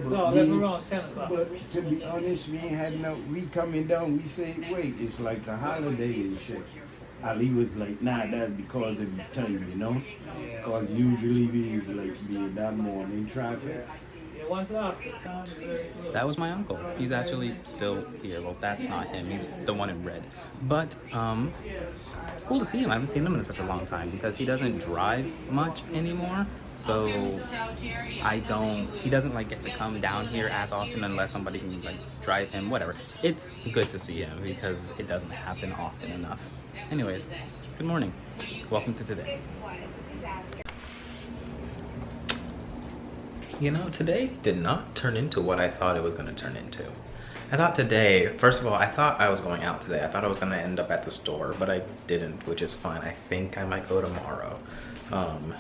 It's all left around 10 o'clock. But to be honest, we ain't had no. We coming down. We say, wait, it's like a holiday and shit. Ali was like, nah, that's because of the time, you know. Because usually we is like be in that morning traffic. Yeah, once after, town is very close. That was my uncle. He's actually still here. Well, that's not him. He's the one in red. But it's cool to see him. I haven't seen him in such a long time because he doesn't drive much anymore. So he doesn't like get to come down here as often unless somebody can like drive him, whatever. It's good to see him because it doesn't happen often enough. Anyways, good morning. Welcome to today. You know, today did not turn into what I thought it was going to turn into. I thought today, first of all, I thought I was going out today. I thought I was going to end up at the store, but I didn't, which is fine. I think I might go tomorrow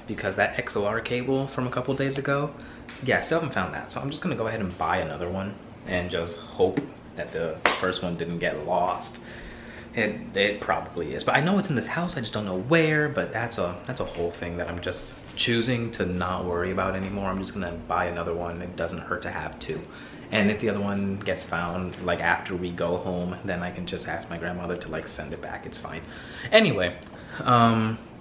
because that XLR cable from a couple days ago, yeah, I still haven't found that. So I'm just going to go ahead and buy another one and just hope that the first one didn't get lost. It probably is, but I know it's in this house. I just don't know where, but that's a whole thing that I'm just choosing to not worry about anymore. I'm just gonna buy another one. It doesn't hurt to have two. And if the other one gets found like after we go home, then I can just ask my grandmother to like send it back. It's fine. Anyway,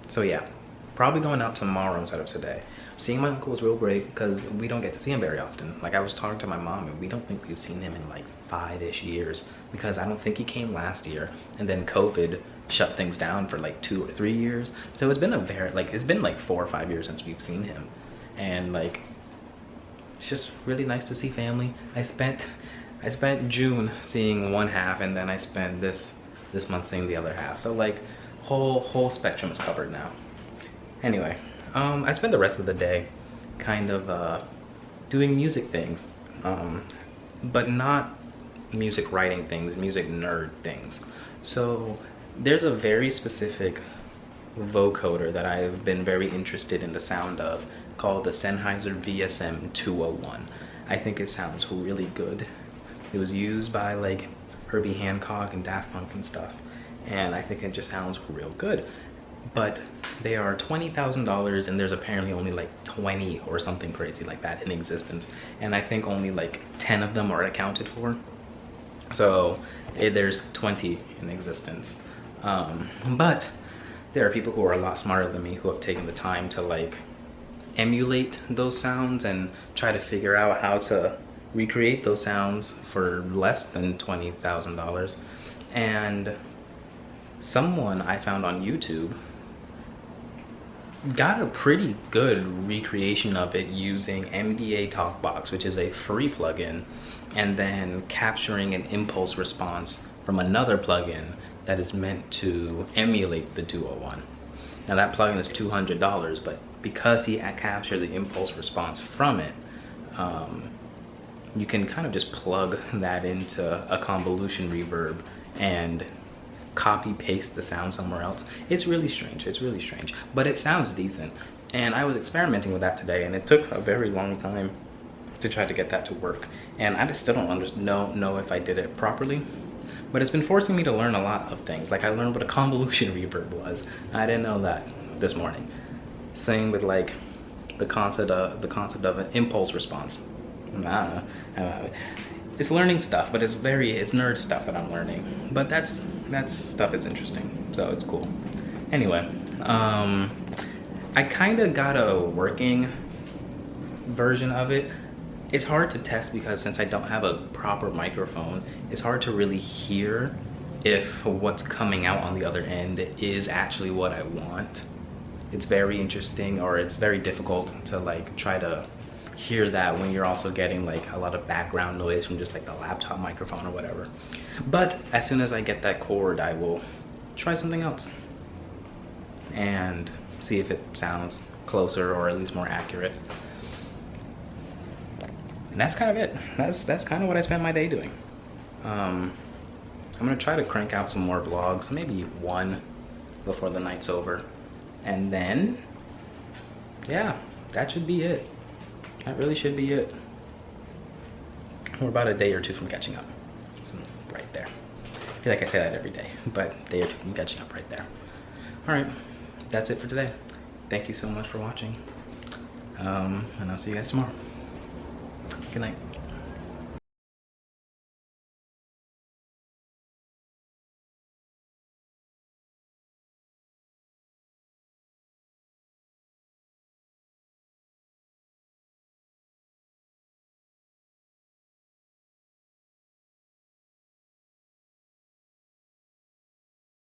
so yeah, probably going out tomorrow instead of today. Seeing my uncle was real great because we don't get to see him very often. Like I was talking to my mom and we don't think we've seen him in like 5-ish years because I don't think he came last year. And then COVID shut things down for like 2 or 3 years. So it's been it's been like 4 or 5 years since we've seen him. And like, it's just really nice to see family. I spent June seeing one half and then I spent this month seeing the other half. So like whole spectrum is covered now. Anyway. I spent the rest of the day kind of doing music things, but not music writing things, music nerd things. So there's a very specific vocoder that I've been very interested in the sound of called the Sennheiser VSM 201. I think it sounds really good. It was used by like Herbie Hancock and Daft Punk and stuff, and I think it just sounds real good. But they are $20,000 and there's apparently only like 20 or something crazy like that in existence. And I think only like 10 of them are accounted for. So there's 20 in existence. But there are people who are a lot smarter than me who have taken the time to like emulate those sounds and try to figure out how to recreate those sounds for less than $20,000. And someone I found on YouTube got a pretty good recreation of it using MDA TalkBox, which is a free plugin, and then capturing an impulse response from another plugin that is meant to emulate the 201. Now that plugin is $200, but because he captured the impulse response from it, you can kind of just plug that into a convolution reverb and copy paste the sound somewhere else. It's really strange, but it sounds decent. And I was experimenting with that today and it took a very long time to try to get that to work. And I just still don't know if I did it properly, but it's been forcing me to learn a lot of things. Like I learned what a convolution reverb was. I didn't know that this morning. Same with like the concept of an impulse response. I don't know. It's learning stuff, but it's nerd stuff that I'm learning. But that's stuff that's interesting, so it's cool. Anyway, I kind of got a working version of it. It's hard to test because since I don't have a proper microphone, it's hard to really hear if what's coming out on the other end is actually what I want. It's very interesting, or it's very difficult to like try to hear that when you're also getting like a lot of background noise from just like the laptop microphone or whatever. But as soon as I get that cord, I will try something else and see if it sounds closer or at least more accurate. And that's kind of it. That's kind of what I spent my day doing. I'm gonna try to crank out some more vlogs, maybe one before the night's over, and then yeah, that should be it. That really should be it. We're about a day or two from catching up. So, right there. I feel like I say that every day, but a day or two from catching up right there. All right, that's it for today. Thank you so much for watching. And I'll see you guys tomorrow. Good night.